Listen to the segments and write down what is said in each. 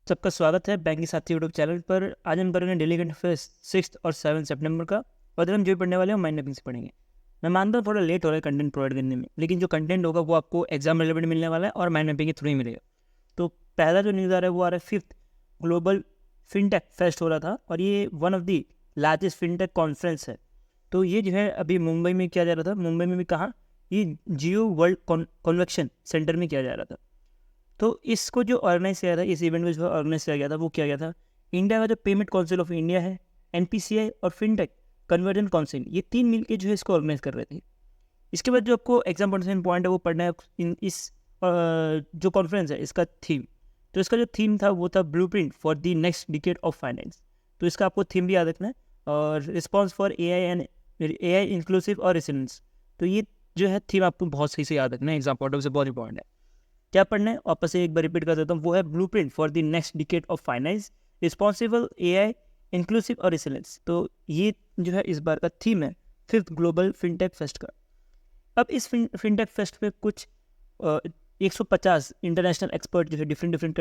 सबका स्वागत है बैंक के साथी यूट्यूब चैनल पर। आज हम करेंगे डेली करंट अफेयर्स 6 और 7 सितंबर का। और हम जो भी पढ़ने वाले हैं माइंड मैपिंग से पढ़ेंगे। मैं मानता हूँ थोड़ा लेट हो रहा है कंटेंट प्रोवाइड करने में, लेकिन जो कंटेंट होगा वो आपको एग्जाम रिलेवेंट मिलने वाला है और माइंड मैपिंग के थ्रू ही मिलेगा। तो पहला जो न्यूज़ आ रहा है वो आ रहा है 5th ग्लोबल फिनटेक फेस्ट हो रहा था, और ये one of the largest fintech conference है। तो ये जो है अभी मुंबई में किया जा रहा था। मुंबई में भी कहाँ, ये जियो वर्ल्ड कन्वेंशन सेंटर में किया जा रहा था। तो इसको जो ऑर्गेनाइज किया था, इस इवेंट को जो ऑर्गेनाइज किया गया था वो किया गया था इंडिया का जो पेमेंट काउंसिल ऑफ इंडिया है, एनपीसीआई और फिनटेक कन्वर्जन काउंसिल, ये तीन मिलके जो है इसको ऑर्गेनाइज कर रहे थे। इसके बाद जो आपको एग्जाम पॉइंट है वो पढ़ना है इस जो कॉन्फ्रेंस है इसका थीम। तो इसका जो थीम था वो था blueprint for the next decade of finance. तो इसका आपको थीम भी याद रखना है। और response for AI and AI inclusive और रेसिलेंस। तो ये जो है थीम आपको बहुत सही से याद रखना है, एग्जाम पॉइंट से बहुत इंपॉर्टेंट है। क्या पढ़ना है वापस से एक बार रिपीट कर देता हूँ, वो है blueprint for the next decade of finance, responsible AI, inclusive और रेसिलेंस। तो ये जो है इस बार का थीम है 5th ग्लोबल फिनटेक फेस्ट का। अब इस फिनटेक फेस्ट में कुछ 150 इंटरनेशनल एक्सपर्ट जो है डिफरेंट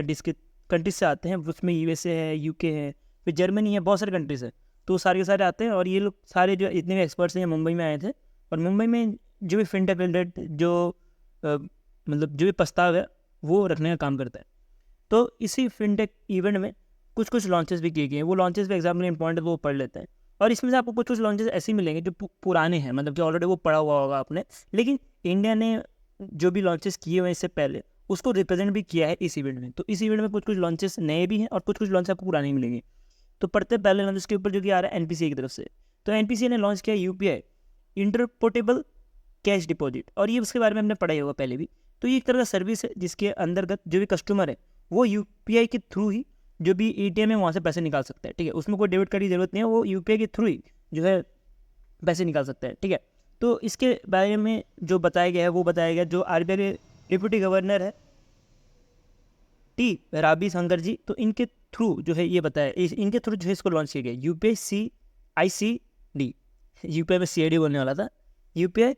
कंट्रीज से आते हैं। उसमें यूएसए है, यूके है, फिर जर्मनी है, बहुत सारे कंट्रीज है। तो सारे के सारे आते हैं और ये लोग सारे जो इतने भी एक्सपर्ट्स हैं मुंबई में आए थे। और मुंबई में जो भी फिनटेक रिलेटेड जो मतलब जो भी प्रस्ताव है वो रखने का काम करता है। तो इसी फिनटेक इवेंट में कुछ कुछ लॉन्चेस भी किए गए हैं। वो लॉन्चेस भी एग्जाम में इंपॉर्टेंट है, वो पढ़ लेते हैं। और इसमें से आपको कुछ कुछ लॉन्चेस ऐसे मिलेंगे जो पुराने हैं, मतलब कि ऑलरेडी वो पढ़ा हुआ होगा आपने, लेकिन इंडिया ने जो भी लॉन्चेस किए हुए इससे पहले उसको रिप्रेजेंट भी किया है इस इवेंट में। तो इस इवेंट में कुछ कुछ लॉन्चेस नए भी हैं और कुछ कुछ लॉन्च आपको पुराने ही मिलेंगे। तो पढ़ते पहले लॉन्च के ऊपर जो कि आ रहा है एनपीसीआई की तरफ से। तो एनपीसीआई ने लॉन्च किया यूपीआई, इंटरपोर्टेबल कैश डिपॉजिट। और ये उसके बारे में हमने पढ़ा ही होगा पहले भी। तो ये एक तरह का सर्विस है जिसके अंतर्गत जो भी कस्टमर है वो यूपीआई के थ्रू ही जो भी एटीएम है वहाँ से पैसे निकाल सकता है। ठीक है, उसमें कोई डेबिट कार्ड की जरूरत नहीं है, वो यूपीआई के थ्रू ही जो है पैसे निकाल सकता है। ठीक है, तो इसके बारे में जो बताया गया है वो बताया गया जो आरबीआई के डिप्यूटी गवर्नर है टी राबी शंकर जी, तो इनके थ्रू जो है ये बताया, इनके थ्रू जो है इसको लॉन्च किया गया यूपीआई CICD। यूपीआई में CID बोलने वाला था, यूपीआई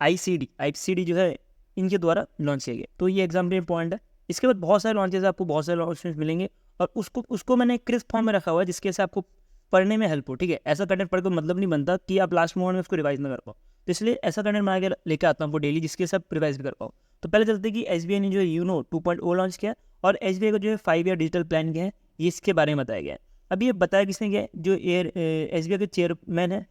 ICD जो है इनके द्वारा लॉन्च किया गया। तो ये एग्जाम में पॉइंट है। इसके बाद बहुत सारे लॉन्चेस आपको बहुत सारे लॉन्चेस मिलेंगे और उसको मैंने क्रिस्प फॉर्म में रखा हुआ है जिसके से आपको पढ़ने में हेल्प हो। ठीक है, ऐसा कंटेंट पढ़ के मतलब नहीं बनता कि आप लास्ट मोमेंट में उसको रिवाइज ना कर पाओ। तो इसलिए ऐसा कंटेंट बना के लेकर आता हूँ आपको डेली, जिसके सब रिवाइज भी कर पाओ। तो पहले चलते कि एसबीआई ने जो यूनो 2.0 लॉन्च किया और एसबीआई का जो है 5 ईयर डिजिटल प्लान किया है, ये इसके बारे में बताया गया है। अभी ये बताया किसने गया है, जो एसबीआई के चेयरमैन है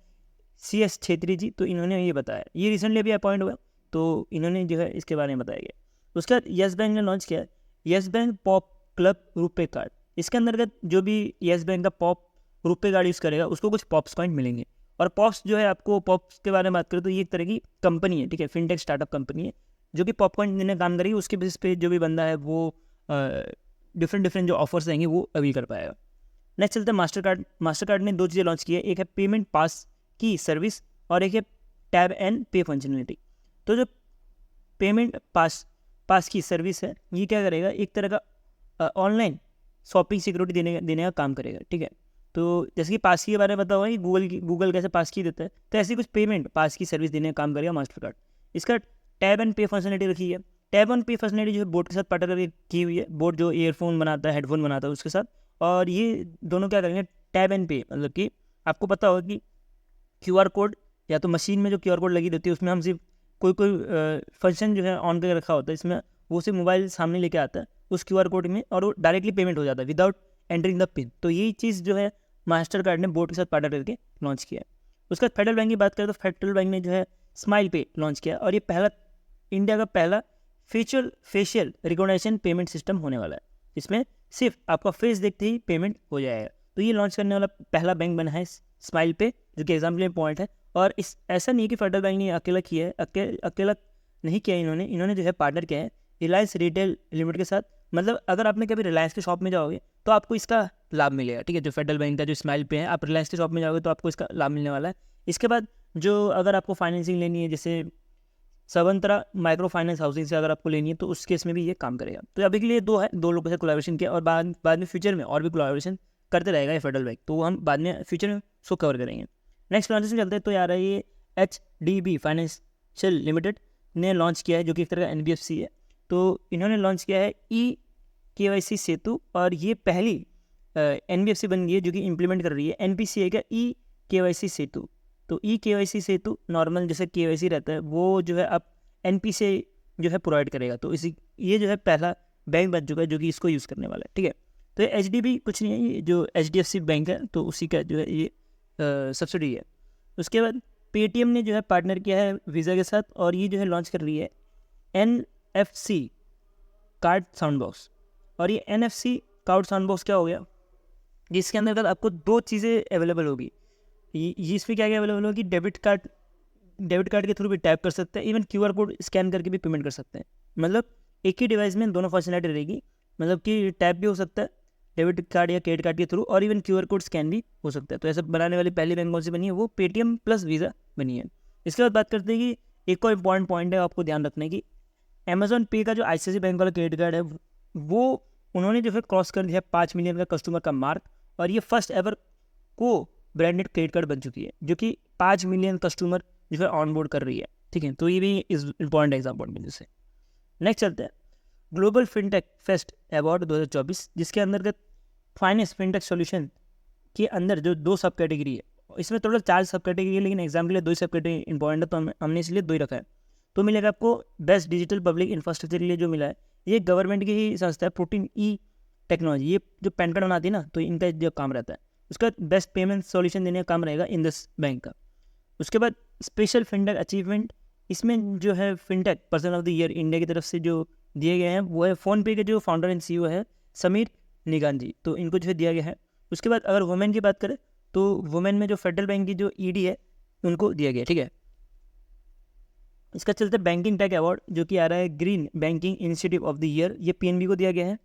CS छेत्री जी, तो इन्होंने ये बताया। ये रिसेंटली अभी अपॉइंट हुआ, तो इन्होंने जो है इसके बारे में बताया गया। उसके बाद येस बैंक ने लॉन्च किया yes bank pop club RuPay card. इसके अंतर्गत जो भी येस बैंक का पॉप रुपे कार्ड यूज़ करेगा उसको कुछ पॉप्स पॉइंट मिलेंगे। और पॉप्स जो है, आपको पॉप्स के बारे में बात करें तो ये एक तरह की कंपनी है। ठीक है, फिनटेक स्टार्टअप कंपनी है जो कि पॉपकॉइन देने काम करेगी। उसके बेसिस पे जो भी बंदा है वो डिफरेंट जो ऑफर्स रहेंगे वो अवेल कर पाएगा। नेक्स्ट चलते हैं मास्टर कार्ड ने 2 चीज़ें लॉन्च की है, एक है पेमेंट पास की सर्विस और एक है टैब एंड पे फंक्शनलिटी। तो जो पेमेंट पास की सर्विस है ये क्या करेगा, एक तरह का ऑनलाइन शॉपिंग सिक्योरिटी देने का काम करेगा। ठीक है, तो जैसे कि पास की के बारे में बताओ, गूगल कैसे पास की देता है, तो ऐसी कुछ पेमेंट पास की सर्विस देने का काम करेगा मास्टर कार्ड। इसका टैब एंड पे फंक्शनलिटी रखी है। टैब एंड पे फंक्शनलिटी जो है बोट के साथ पार्टनर करके की हुई है। बोट जो ईयरफोन बनाता है, हेडफोन बनाता है, उसके साथ। और ये दोनों क्या करेंगे, टैब एंड पे, मतलब कि आपको पता होगा कि QR कोड या तो मशीन में जो QR कोड लगी रहती है उसमें हम सिर्फ कोई फंक्शन जो है ऑन करके रखा होता है, इसमें वो सिर्फ मोबाइल सामने लेके आता है उस QR कोड में और वो डायरेक्टली पेमेंट हो जाता है विदाउट एंटरिंग द पिन। तो यही चीज़ जो है मास्टर कार्ड ने बोर्ड के साथ पार्टनर करके लॉन्च किया है। उसके बाद फेडरल बैंक की बात करें तो फेडरल बैंक ने जो है स्माइल पे लॉन्च किया और ये इंडिया का पहला फेशियल रिकॉग्निशन पेमेंट सिस्टम होने वाला है। इसमें सिर्फ आपका फेस देखते ही पेमेंट हो जाएगा। तो ये लॉन्च करने वाला पहला बैंक बना है स्माइल पे, जो कि एग्जाम्पल में पॉइंट है। और इस ऐसा नहीं है कि फेडरल बैंक ने अकेला किया है, अकेला नहीं किया इन्होंने जो है पार्टनर किया है रिलायंस रिटेल लिमिटेड के साथ। मतलब अगर आपने कभी रिलायंस के शॉप में जाओगे तो आपको इसका लाभ मिलेगा। ठीक है, जो फेडरल बैंक का जो स्माइल पे है, आप रिलायंस के शॉप में जाओगे तो आपको इसका लाभ मिलने वाला है। इसके बाद जो अगर आपको फाइनेंसिंग लेनी है, जैसे सवंतरा माइक्रो फाइनेंस हाउसिंग से अगर आपको लेनी है, तो उस केस में भी ये काम करेगा। तो अभी के लिए दो लोगों से कोलैबोरेशन किया और बाद में फ्यूचर में और भी कोलैबोरेशन करते रहेगा ये फेडरल बैंक, तो हम बाद में फ्यूचर में उसको कवर करेंगे। नेक्स्ट लॉन्चेस में चलते हैं, तो यार ये HDB फाइनेंशियल लिमिटेड ने लॉन्च किया है, जो कि एक तरह का NBFC है। तो इन्होंने लॉन्च किया है KYC सेतु, और ये पहली NBFC बन गई है जो कि इम्प्लीमेंट कर रही है NPCI का KYC सेतु। तो KYC सेतु नॉर्मल जैसे KYC रहता है वो जो है अब NPCI जो है प्रोवाइड करेगा। तो ये जो है पहला बैंक बन चुका है जो कि इसको यूज़ करने वाला है, ठीक है। तो ये HDB कुछ नहीं है, ये जो HDFC बैंक है तो उसी का जो है ये सब्सिडी है। उसके बाद पेटीएम ने जो है पार्टनर किया है वीज़ा के साथ, और ये जो है लॉन्च कर रही है NFC कार्ड साउंड बॉक्स। और ये NFC कार्ड साउंड बॉक्स क्या हो गया, जिसके अंदर आपको 2 चीज़ें अवेलेबल होगी। ये इसमें क्या क्या अवेलेबल होगी, डेबिट कार्ड के थ्रू भी टैप कर सकते हैं, इवन QR कोड स्कैन करके भी पेमेंट कर सकते हैं। मतलब एक ही डिवाइस में दोनों फंक्शनलिटी रहेगी, मतलब कि टैप भी हो सकता है डेबिट कार्ड या क्रेडिट कार्ड के थ्रू, और इवन QR कोड स्कैन भी हो सकता है। तो ऐसा बनाने वाली पहली बैंक कौन सी बनी है, वो पेटीएम प्लस वीज़ा बनी है। इसके बाद बात करते हैं कि एक और इम्पॉर्टेंट पॉइंट है आपको ध्यान रखने की, अमेजॉन पे का जो ICICI बैंक वाला क्रेडिट कार्ड है वो उन्होंने जो है क्रॉस कर दिया 5 मिलियन का कस्टमर का मार्क, और ये फर्स्ट एवर को ब्रांडेड क्रेडिट कार्ड बन चुकी है जो कि 5 मिलियन कस्टमर जो है ऑनबोर्ड कर रही है, ठीक है। तो ये भी इस इंपॉर्टेंट एग्जाम्पल में जैसे। नेक्स्ट चलते हैं ग्लोबल फिनटेक फेस्ट अवार्ड 2024, जिसके अंतर्गत फाइनेंस फिनटेक सॉल्यूशन के अंदर जो 2 सब कैटेगरी है, इसमें टोटल 4 सब कैटेगरी है, लेकिन एग्जाम के लिए 2 सब कैटेगरी इंपॉर्टेंट है, तो हमने इसलिए 2 ही रखा है। तो मिलेगा आपको बेस्ट डिजिटल पब्लिक इंफ्रास्ट्रक्चर के लिए जो मिला है, ये गवर्नमेंट की ही संस्था है प्रोटीन टेक्नोलॉजी, ये जो पैन कार्ड बनाती है ना, तो इनका जो काम रहता है। उसका बेस्ट पेमेंट सॉल्यूशन देने का काम रहेगा इंडस बैंक का। उसके बाद स्पेशल फिनटेक अचीवमेंट, इसमें जो है fintech person of the year India की तरफ से जो दिए गए हैं वो है फ़ोनपे के जो फाउंडर एंड CEO है समीर निगान जी, तो इनको जो है दिया गया है। उसके बाद अगर वुमेन की बात करें तो वुमेन में जो फेडरल बैंक की जो ED है उनको दिया गया, ठीक है। इसका चलते बैंकिंग टेक अवार्ड जो कि आ रहा है green banking initiative of the year, ये PNB को दिया गया है।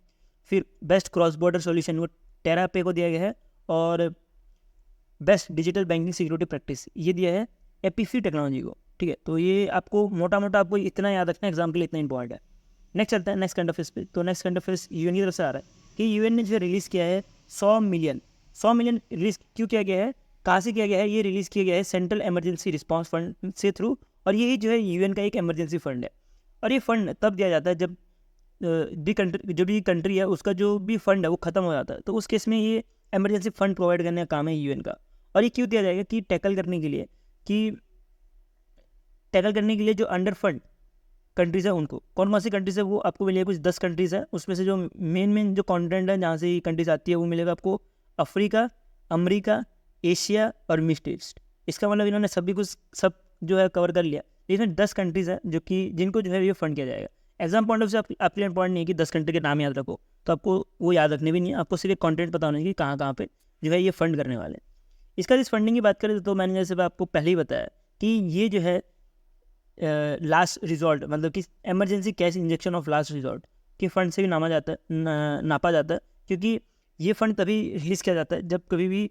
फिर बेस्ट क्रॉस बॉर्डर सॉल्यूशन वो टेरा पे को दिया गया है, और best digital banking security practice ये दिया है एपीसी टेक्नोलॉजी को, ठीक है। तो ये आपको मोटा आपको इतना याद रखना है, एग्जाम के लिए इतना इंपॉर्टेंट है। नेक्स्ट चलता है नेक्स्ट करंट अफेयर्स पे। तो नेक्स्ट करंट अफेयर्स UN की तरफ से आ रहा है कि UN ने जो रिलीज़ किया है 100 मिलियन रिलीज़ क्यों किया गया है, कहाँ से किया गया है, ये रिलीज़ किया गया है सेंट्रल इमरजेंसी रिस्पांस फंड से थ्रू, और ये जो है UN का एक इमरजेंसी फंड है। और ये फंड तब दिया जाता है जब जो भी कंट्री है उसका जो भी फंड है वो ख़त्म हो जाता है, तो उस केस में ये इमरजेंसी फंड प्रोवाइड करने का काम है UN का। और ये क्यों दिया जाएगा कि टैकल करने के लिए जो अंडर फंड कंट्रीज़ है उनको, कौन सी कंट्रीज़ है वो आपको मिलेगा, कुछ 10 कंट्रीज़ है, उसमें से जो मेन जो कॉन्टिनेंट है जहाँ से ये कंट्रीज़ आती है वो मिलेगा आपको अफ्रीका, अमेरिका, एशिया और मिड ईस्ट। इसका मतलब इन्होंने सब जो है कवर कर लिया। इसमें 10 कंट्रीज़ है जो कि जिनको जो है ये फंड किया जाएगा। एग्जाम पॉइंट ऑफ से आपके लिए इंपॉर्टेंट नहीं है कि 10 कंट्री के नाम याद रखो, तो आपको वो याद रखने भी नहीं है, आपको सिर्फ कॉन्टेंट पता होना है कि कहाँ पे जो है ये फंड करने वाले। इसका इस फंडिंग की बात करें तो मैंने जैसे आपको पहले ही बताया कि ये जो है लास्ट रिजॉर्ट, मतलब कि emergency cash injection of last resort के फंड से भी नापा जाता है, क्योंकि ये फंड तभी रिलीज़ किया जाता है जब कभी भी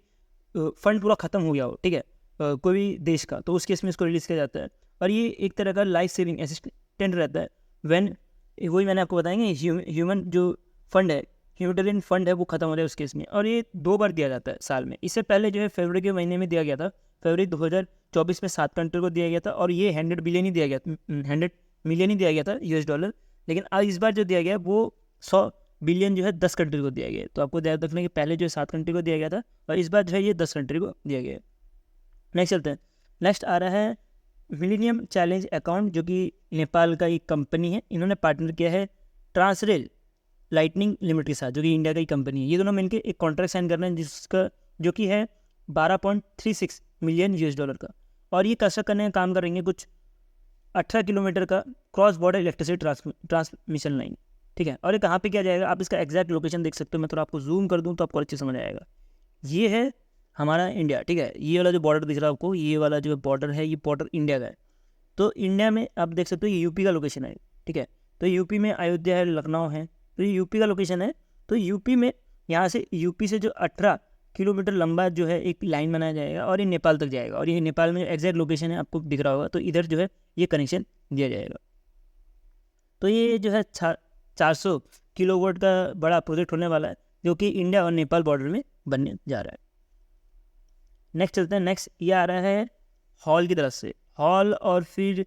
फंड पूरा ख़त्म हो गया हो, ठीक है, कोई भी देश का, तो उस केस में इसको रिलीज़ किया जाता है। और ये एक तरह का लाइफ सेविंग असिस्टेंट रहता है व्हेन, वही मैंने आपको बताएंगे ह्यूमन जो फंड है, ह्यूमैनिटेरियन फंड है वो खत्म हो रहा है उस केस में। और ये 2 बार दिया जाता है साल में। इससे पहले जो है फरवरी के महीने में दिया गया था, फरवरी 2024 में 7 कंट्री को दिया गया था, और ये 100 मिलियन ही दिया गया था $, लेकिन आज इस बार जो दिया गया वो 100 बिलियन जो है 10 कंट्री को दिया गया। तो आपको ध्यान रखना कि पहले जो है 7 कंट्री को दिया गया था, और इस बार जो है ये 10 कंट्री को दिया गया है। नेक्स्ट चलते हैं, नेक्स्ट आ रहा है मिलेनियम चैलेंज अकाउंट, जो कि नेपाल का एक कंपनी है, इन्होंने पार्टनर किया है ट्रांसरेल लाइटनिंग लिमिटेड के साथ, जो कि इंडिया की कंपनी है। ये दोनों मिलकर एक कॉन्ट्रैक्ट साइन कर रहे हैं जिसका जो कि है $12.36 मिलियन का, और ये कंस्ट्रक्ट करने का काम करेंगे कुछ 18 किलोमीटर का cross border electricity transmission line, ठीक है। और ये कहाँ पे किया जाएगा, आप इसका एग्जैक्ट लोकेशन देख सकते हो, मैं थोड़ा आपको जूम कर दूँ तो आपको अच्छे समझ आएगा। ये है हमारा इंडिया, ठीक है, ये वाला जो बॉर्डर दिख रहा है आपको, ये वाला जो बॉर्डर है ये बॉर्डर इंडिया का है। तो इंडिया में आप देख सकते हो ये यूपी का लोकेशन है, ठीक है। तो यूपी में अयोध्या है, लखनऊ है, तो ये यूपी का लोकेशन है। तो यूपी में यहाँ से यूपी से जो 18 किलोमीटर लंबा जो है एक लाइन बनाया जाएगा, और ये नेपाल तक जाएगा, और ये नेपाल में जो एग्जैक्ट लोकेशन है आपको दिख रहा होगा, तो इधर जो है ये कनेक्शन दिया जाएगा। तो ये जो है 400 किलोवाट का बड़ा प्रोजेक्ट होने वाला है, जो कि इंडिया और नेपाल बॉर्डर में बनने जा रहा है। नेक्स्ट चलते हैं, नेक्स्ट ये आ रहा है हॉल की तरफ से, हॉल और फिर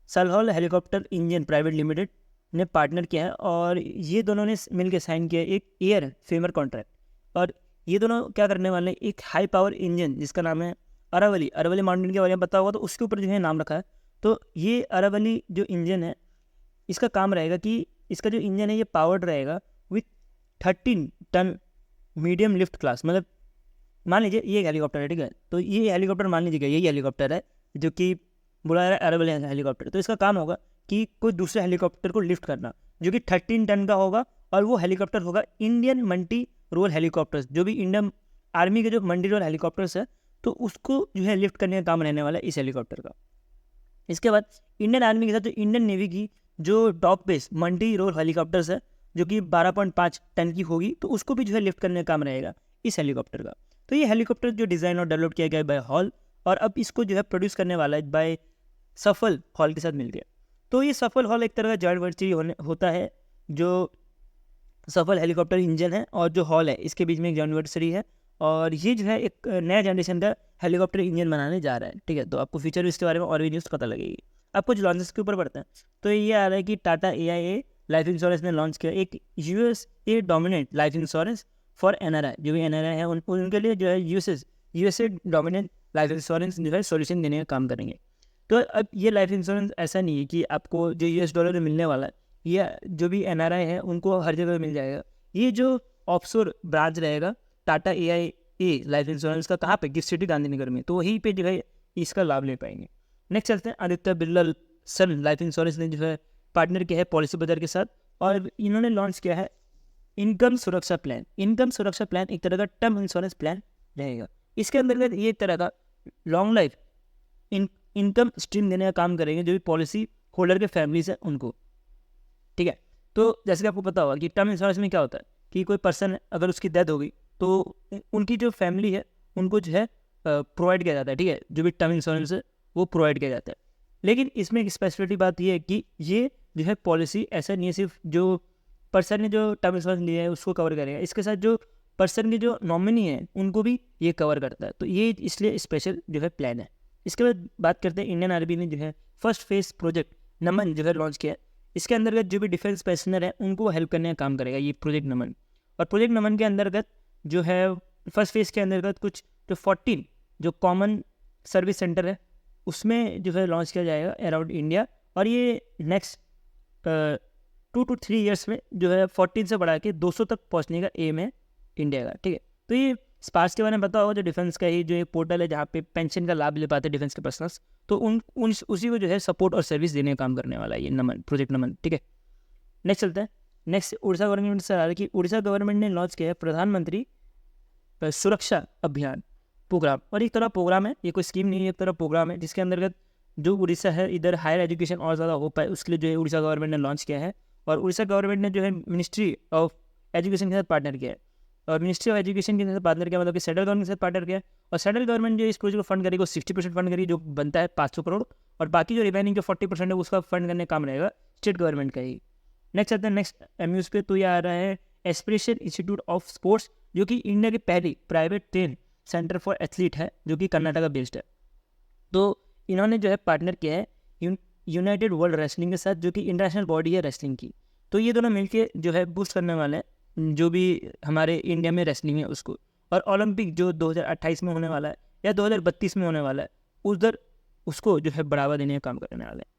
सलहॉल हेलीकॉप्टर इंजन प्राइवेट लिमिटेड, ने पार्टनर किया है और ये दोनों ने मिलकर साइन किया एक एयर फेमर कॉन्ट्रैक्ट। और ये दोनों क्या करने वाले हैं, एक हाई पावर इंजन जिसका नाम है अरावली, अरावली माउंटेन के बारे में पता होगा तो उसके ऊपर जो है नाम रखा है। तो ये अरावली जो इंजन है इसका काम रहेगा कि इसका जो इंजन है ये पावर्ड रहेगा with 13 ton medium lift class. मतलब मान लीजिए ये एक हेलीकॉप्टर है, ठीक है, तो ये हेलीकॉप्टर मान लीजिए यही हेलीकॉप्टर है जो कि बुला रहा है अरावली हेलीकॉप्टर। तो इसका काम होगा कि कोई दूसरे हेलीकॉप्टर को लिफ्ट करना जो कि 13 टन का होगा, और वो हेलीकॉप्टर होगा इंडियन मल्टी रोल हेलीकॉप्टर्स, जो भी इंडियन आर्मी के जो मल्टी रोल हेलीकॉप्टर्स है तो उसको जो है लिफ्ट करने का काम रहने वाला है इस हेलीकॉप्टर का। इसके बाद इंडियन आर्मी के साथ जो इंडियन नेवी की जो top base multi role helicopters है जो कि 12.5 टन की होगी, तो उसको भी जो है लिफ्ट करने का काम रहेगा इस हेलीकॉप्टर का। तो ये हेलीकॉप्टर जो डिज़ाइन और डेवलप किया गया है बाय हॉल, और अब इसको जो है प्रोड्यूस करने वाला है बाय सफल हॉल के साथ मिलकर। तो ये सफल हॉल एक तरह का जॉइंट वेंचर होता है, जो सफल हेलीकॉप्टर इंजन है और जो हॉल है इसके बीच में एक जॉइंट वेंचर है, और ये जो है एक नया जनरेशन का हेलीकॉप्टर इंजन बनाने जा रहा है, ठीक है। तो आपको फ्यूचर इसके बारे में और भी न्यूज़ पता लगेगी। आप कुछ लॉन्चेस के ऊपर पढ़ते हैं तो ये आ रहा है कि टाटा AIA लाइफ इंश्योरेंस ने लॉन्च किया एक USA dominant life insurance for NRI। जो भी NRI है उनके लिए जो है USA डोमिनेंट लाइफ इंश्योरेंस जो है सोल्यूशन देने का काम करेंगे। तो अब ये लाइफ इंश्योरेंस ऐसा नहीं है कि आपको जो $US में मिलने वाला है या जो भी NRI है उनको हर जगह मिल जाएगा। ये जो ऑफशोर ब्रांच रहेगा टाटा AIA लाइफ इंश्योरेंस का, कहाँ पे, गिफ्ट सिटी गांधीनगर में, तो वहीं पे जो है इसका लाभ ले पाएंगे। नेक्स्ट चलते हैं, आदित्य बिरला सन लाइफ इंश्योरेंस ने जो है पार्टनर किया है पॉलिसी बाजार के साथ, और इन्होंने लॉन्च किया है इनकम सुरक्षा प्लान। इनकम सुरक्षा प्लान एक तरह का टर्म इंश्योरेंस प्लान रहेगा। इसके अंतर्गत ये एक तरह का लॉन्ग लाइफ इनकम स्ट्रीम देने का काम करेंगे जो भी पॉलिसी होल्डर के फैमिलीज है उनको, ठीक है। तो जैसे कि आपको पता होगा कि टर्म इंश्योरेंस में क्या होता है कि कोई पर्सन अगर उसकी डेथ हो गई तो उनकी जो फैमिली है उनको जो है प्रोवाइड किया जाता है, ठीक है, जो भी टर्म इंश्योरेंस है वो प्रोवाइड किया जाता है। लेकिन इसमें एक स्पेशलिटी बात यह है कि ये जो है पॉलिसी ऐसा नहीं है सिर्फ जो पर्सन ने जो टर्म इंश्योरेंस लिया है उसको कवर करेगा, इसके साथ जो पर्सन के जो नॉमिनी है उनको भी ये कवर करता है। तो ये इसलिए स्पेशल जो है प्लान है। इसके बाद बात करते हैं, इंडियन आर्मी ने जो है फर्स्ट फेज प्रोजेक्ट नमन जो है लॉन्च किया है। इसके अंतर्गत जो भी डिफेंस पैसेंजर है उनको हेल्प करने का काम करेगा ये प्रोजेक्ट नमन। और प्रोजेक्ट नमन के अंतर्गत जो है फर्स्ट फेज के अंतर्गत कुछ जो 14 जो कॉमन सर्विस सेंटर है उसमें जो है लॉन्च किया जाएगा अराउंड इंडिया, और ये नेक्स्ट 2 to 3 ईयर्स में जो है 14 से बढ़ा के 200 तक पहुंचने का एम है इंडिया का, ठीक है। तो ये स्पार्स के बारे में पता होगा, जो डिफेंस का ही जो एक पोर्टल है जहाँ पे पेंशन का लाभ ले पाते हैं डिफेंस के पर्सनल्स, तो उसी को जो है सपोर्ट और सर्विस देने का काम करने वाला है ये नमन, प्रोजेक्ट नमन, ठीक है। नेक्स्ट चलते हैं, नेक्स्ट उड़ीसा गवर्नमेंट से आ रहा है कि उड़ीसा गवर्नमेंट ने लॉन्च किया है प्रधानमंत्री सुरक्षा अभियान प्रोग्राम। और एक तरह प्रोग्राम है, ये कोई स्कीम नहीं है, एक तरह प्रोग्राम है जिसके अंतर्गत जो उड़ीसा है इधर हायर एजुकेशन और ज़्यादा हो पाए उसके लिए जो है उड़ीसा गवर्नमेंट ने लॉन्च किया है। और उड़ीसा गवर्नमेंट ने जो है मिनिस्ट्री ऑफ एजुकेशन के साथ पार्टनर किया है, और मिनिस्ट्री ऑफ एजुकेशन के साथ पार्टनर किया मतलब कि सेंट्रल गवर्नमेंट के साथ पार्टनर किया है। और सेंट्रल गवर्नमेंट जो इस प्रोजेक्ट को फंड करेगी वो 60% फंड करेगी, जो बनता है 500 करोड़, और बाकी जो रिमेनिंग जो 40% है उसका फंड करने का काम रहेगा स्टेट गवर्नमेंट का ही। नेक्स्ट आता है नेक्स्ट MUs पे, तो ये आ रहा है एस्पिरेशन इंस्टीट्यूट ऑफ स्पोर्ट्स, जो कि इंडिया की पहली private train centre for athlete है जो कि कर्नाटका बेस्ड है। तो इन्होंने जो है पार्टनर किया है यूनाइटेड वर्ल्ड रेसलिंग के साथ, जो कि इंटरनेशनल बॉडी है रेसलिंग की। तो ये दोनों मिलके जो है बूस्ट करने वाले हैं जो भी हमारे इंडिया में रेसलिंग है उसको। और ओलंपिक जो 2028 में होने वाला है या 2032 में होने वाला है उधर उसको जो है बढ़ावा देने का काम करने वाले हैं।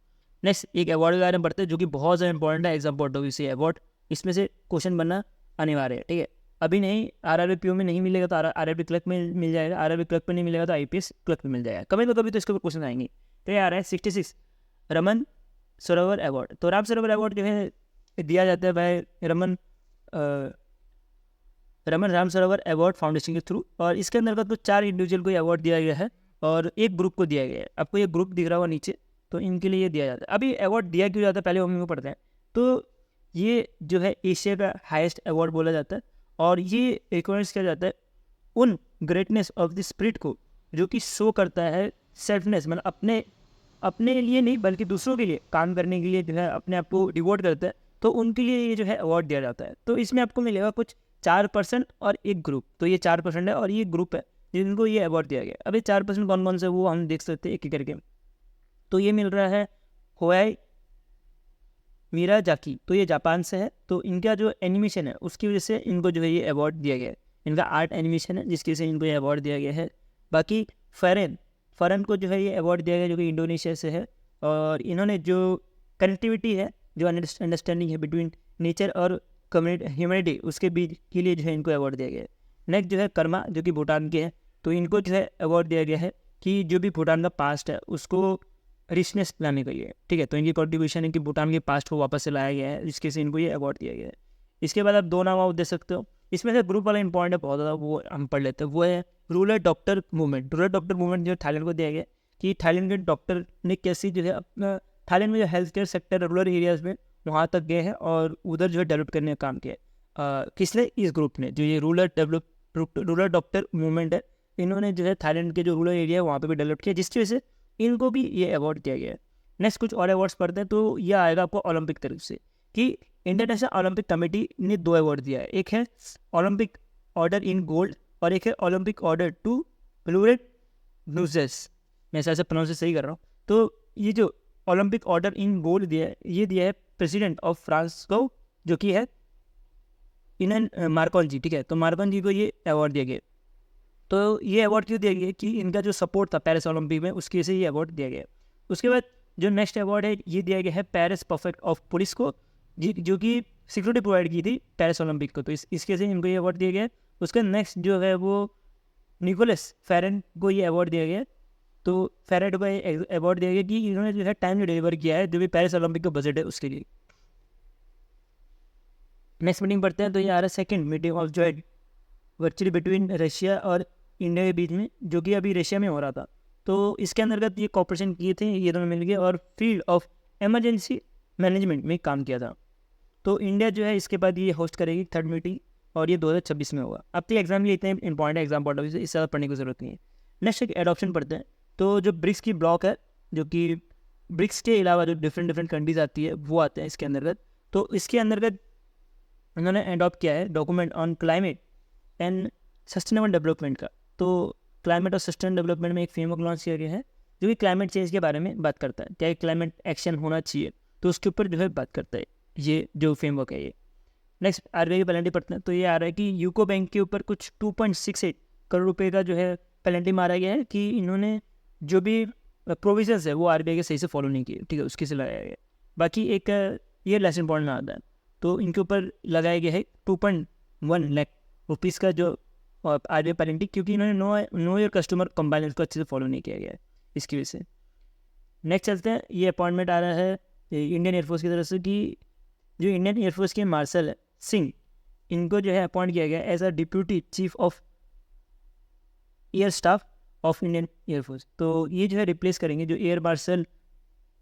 नेक्स्ट एक अवार्ड के बारे में बढ़ते हैं जो कि बहुत ज़्यादा इंपॉर्टेंट है, एग्जाम पॉइंट ऑफ व्यू से अवार्ड, इसमें से क्वेश्चन बनना अनिवार्य है, ठीक है। अभी नहीं, RRB PO में नहीं मिलेगा तो RRB क्लर्क में मिल जाएगा, RRB क्लर्क में नहीं मिलेगा तो IPS क्लर्क में मिल जाएगा, कभी तो इसके ऊपर क्वेश्चन आएंगे। तो ये आ रहा है 66 रमन सरोवर अवार्ड। तो राम सरोवर अवार्ड जो है दिया जाता है भाई रमन राम सरोवर अवार्ड फाउंडेशन के थ्रू, और इसके अंतर्गत तो 4 इंडिविजुअल को अवार्ड दिया गया है और एक ग्रुप को दिया गया है। आपको ये ग्रुप दिख रहा होगा नीचे, तो इनके लिए ये दिया जाता है। अभी अवार्ड दिया क्यों जाता है पहले हम पढ़ते हैं। तो ये जो है एशिया का हाईएस्ट अवार्ड बोला जाता है, और ये रिकॉग्नाइज किया जाता है उन ग्रेटनेस ऑफ द स्पिरिट को जो कि शो करता है सेल्फनेस, मतलब अपने लिए नहीं बल्कि दूसरों के लिए काम करने के लिए जो है अपने आप को डिवोट करता है, तो उनके लिए ये जो है अवार्ड दिया जाता है। तो इसमें आपको मिलेगा कुछ 4% और एक ग्रुप, तो ये 4% है और ये ग्रुप है जिनको ये अवार्ड दिया गया। अब ये 4% कौन कौन से वो हम देख सकते हैं एक एक करके। तो ये मिल रहा है हुआई मियाजाकी, तो ये जापान से है। तो इनका जो एनिमेशन है उसकी वजह से इनको जो है ये अवार्ड दिया गया है। इनका आर्ट एनिमेशन है जिसकी वजह से इनको ये अवार्ड दिया गया है। बाकी फ़रन को जो है ये अवार्ड दिया गया जो कि इंडोनेशिया से है। और इन्होंने जो कनेक्टिविटी है, जो अंडरस्टैंडिंग है बिटवीन नेचर और कम्युनिटी ह्यूमैनिटी, उसके बीच के लिए जो है इनको अवार्ड दिया गया है। नेक्स्ट जो है कर्मा, जो कि भूटान के हैं, तो इनको जो है अवार्ड दिया गया है कि जो भी भूटान का पास्ट है उसको रिचनेस लाने के लिए, ठीक है। तो इनकी कॉन्ट्रीब्यूशन है कि भूटान के पास्ट को वापस से लाया गया है, जिसके से इनको ये अवार्ड दिया गया है। इसके बाद आप 2 नाम आप दे सकते हो। इसमें से ग्रुप वाला इंपॉर्टेंट है बहुत ज़्यादा, वो हम पढ़ लेते हैं। वो है rural doctor movement. Rural doctor movement जो थाईलैंड को दिया गया कि थाईलैंड के डॉक्टर ने कैसी जो है अपना थाईलैंड में जो health care sector rural areas में वहाँ तक गए हैं और उधर जो है डेवलप करने का काम किया है। किसने? इस ग्रुप ने, जो ये रूरल डॉक्टर मूवमेंट है, इन्होंने जो है थाईलैंड के जो रूरल एरिया है वहाँ पे भी डेवलप किया, जिसकी वजह से इनको भी ये अवार्ड दिया गया है। नेक्स्ट कुछ और अवार्ड्स पढ़ते हैं। तो यह आएगा आपको ओलंपिक तरफ से कि इंटरनेशनल ओलंपिक कमेटी ने 2 अवार्ड दिया है। एक है ओलंपिक ऑर्डर इन गोल्ड और एक है ओलंपिक ऑर्डर टू फ्लूरेट ब्लूजेस। मैं ऐसे प्रोनाउंस सही कर रहा हूँ। तो ये जो ओलंपिक ऑर्डर इन गोल्ड दिया है, ये दिया है प्रेसिडेंट ऑफ फ्रांस को, जो कि है इनन मार्कोन जी, ठीक है। तो मार्कोन जी को ये अवार्ड दिया गया। तो ये अवार्ड क्यों दिया गया कि इनका जो सपोर्ट था पेरिस ओलंपिक में, उसकी वजह से ये अवार्ड दिया गया। उसके बाद जो नेक्स्ट अवार्ड है ये दिया गया है पेरिस परफेक्ट ऑफ पुलिस को, जो कि सिक्योरिटी प्रोवाइड की थी पेरिस ओलंपिक को, तो इसके से इनको ये अवार्ड दिया गया। उसका नेक्स्ट जो है वो निकोलस फेरन को ये अवार्ड दिया गया। तो फेरेट को अवार्ड दिया गया कि इन्होंने जो है टाइम डिलीवर किया है जो भी पेरिस ओलंपिक का बजट है उसके लिए। नेक्स्ट मीटिंग पढ़ते हैं। तो ये आ रहा है second meeting of joint virtually between Russia और इंडिया के बीच में, जो कि अभी रशिया में हो रहा था। तो इसके अंतर्गत ये कॉपरेशन किए थे ये दोनों मिल गए और फील्ड ऑफ एमरजेंसी मैनेजमेंट में काम किया था। तो इंडिया जो है इसके बाद ये होस्ट करेगी 3rd मीटिंग और ये 2026 में होगा। अब तो एग्जाम ये इतने important exam point of view से इससे ज़्यादा पढ़ने की जरूरत नहीं है। नेक्स्ट एक एडॉप्शन पढ़ते हैं। तो जो ब्रिक्स की ब्लॉक है, जो कि ब्रिक्स के अलावा जो डिफरेंट कंट्रीज आती है वो आते हैं इसके अंतर्गत। तो इसके अंतर्गत उन्होंने अडॉप्ट किया है document on climate and sustainable development का। तो क्लाइमेट और सस्टेनेबल डेवलपमेंट में एक फ्रेमवर्क लॉन्च किया गया है जो कि क्लाइमेट चेंज के बारे में बात करता है, क्या क्लाइमेट एक्शन होना चाहिए, तो उसके ऊपर जो है बात करता है ये जो फ्रेमवर्क है ये। नेक्स्ट आरबीआई की पेनल्टी पढ़ते हैं। तो ये आ रहा है कि यूको बैंक के ऊपर कुछ 2.68 करोड़ रुपए का जो है पेनल्टी मारा गया है कि इन्होंने जो भी प्रोविजंस है वो आरबीआई के सही से फॉलो नहीं किए, ठीक है, उसके से लगाया गया। बाकी एक ये लेसन पॉइंट में आता है। तो इनके ऊपर लगाया गया है 2.1 लाख रुपीज़ का जो आरबीआई पेनल्टी, क्योंकि इन्होंने नो योर कस्टमर कंप्लायंस को अच्छे से फॉलो नहीं किया गया है इसकी वजह से। नेक्स्ट चलते हैं। ये अपॉइंटमेंट आ रहा है इंडियन एयरफोर्स की तरफ से कि जो इंडियन एयरफोर्स के मार्शल सिंह, इनको जो है अपॉइंट किया गया as a deputy chief of air staff of Indian air force. तो ये जो है रिप्लेस करेंगे जो एयर मार्शल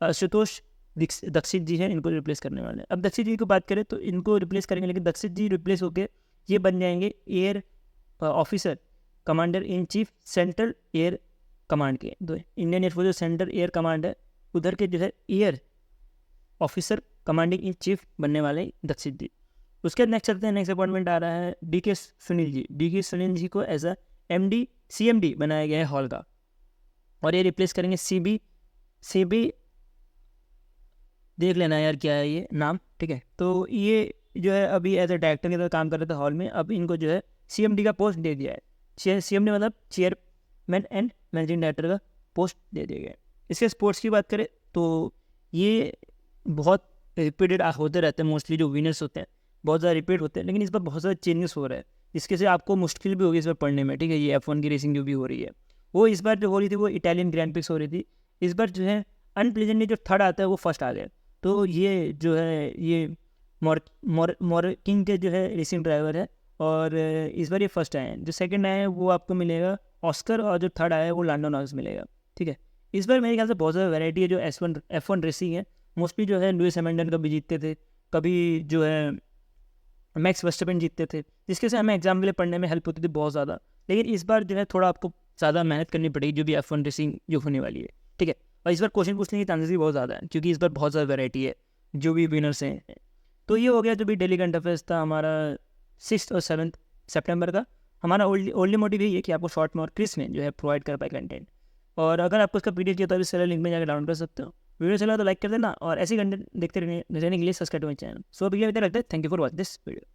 आशुतोष दीक्षित जी हैं, इनको रिप्लेस करने वाले हैं। अब दीक्षित जी को बात करें तो इनको रिप्लेस करेंगे, लेकिन दीक्षित जी रिप्लेस होकर ये बन जाएंगे air officer commander in chief central air command के। तो इंडियन एयरफोर्स जो सेंट्रल एयर कमांड है उधर के जो है air officer commanding in chief बनने वाले दीक्षित जी। उसके नेक्स्ट चलते हैं। नेक्स्ट अपॉइंटमेंट आ रहा है डीके सुनील जी। डीके सुनील जी को एज अ CMD बनाया गया है हॉल का, और ये रिप्लेस करेंगे CB देख लेना यार क्या है ये नाम, ठीक है। तो ये जो है अभी एज ए डायरेक्टर की तरह काम कर रहे थे हॉल में, अब इनको जो है CMD का पोस्ट दे दिया है। CMD मतलब चेयरमैन एंड मैनेजिंग डायरेक्टर का पोस्ट दे दिया गया है। इसके स्पोर्ट्स की बात करें तो ये बहुत रिपीटेड होते रहते हैं, मोस्टली जो विनर्स होते हैं बहुत ज़्यादा रिपीट होते हैं, लेकिन इस पर बहुत ज़्यादा चेंजेस हो रहा है, जिसके से आपको मुश्किल भी होगी इस बार पढ़ने में, ठीक है। ये F1 की रेसिंग जो भी हो रही है वो इस बार जो हो रही थी वो इटालियन ग्रैंड प्रिक्स हो रही थी। इस बार जो है अनप्लेजेंटली जो 3rd आता है वो 1st आ गया। तो ये जो है ये मॉर्किंग के जो है रेसिंग ड्राइवर है, और इस बार ये 1st आए हैं। जो 2nd आए हैं वो आपको मिलेगा ऑस्कर, और जो 3rd आया है वो लैंडो नॉरिस मिलेगा, ठीक है। इस बार मेरे ख्याल से बहुत ज़्यादा वैरायटी है जो F1 रेसिंग है। मोस्टली जो है लुइस हैमिल्टन कभी जीतते थे, कभी जो है मैक्स वर्स्टेपेन जीतते थे, जिसके से हमें एग्जाम के लिए पढ़ने में हेल्प होती थी बहुत ज़्यादा। लेकिन इस बार जो है थोड़ा आपको ज़्यादा मेहनत करनी पड़ेगी जो भी F1 रेसिंग जो होने वाली है, ठीक है। और इस बार क्वेश्चन पूछने की चांसेस भी बहुत ज़्यादा है क्योंकि इस बार बहुत ज़्यादा वैरायटी है जो भी विनर्स हैं। तो ये हो गया जो भी डेली करंट अफेयर्स था हमारा 6 और 7 सितंबर का। हमारा ओनली मोटिव यही है कि आपको शॉर्ट में और क्रिस्प में जो है प्रोवाइड कर पाए कंटेंट। और अगर आपको इसका PDF चाहिए तो अभी सेलर लिंक में जाकर डाउनलोड कर सकते हो। वीडियो चला तो लाइक कर देना और ऐसे कंटेंट देखते रहने के लिए सब्सक्राइब टू माई चैनल। सो अभी लगता है, thank you for watch this video.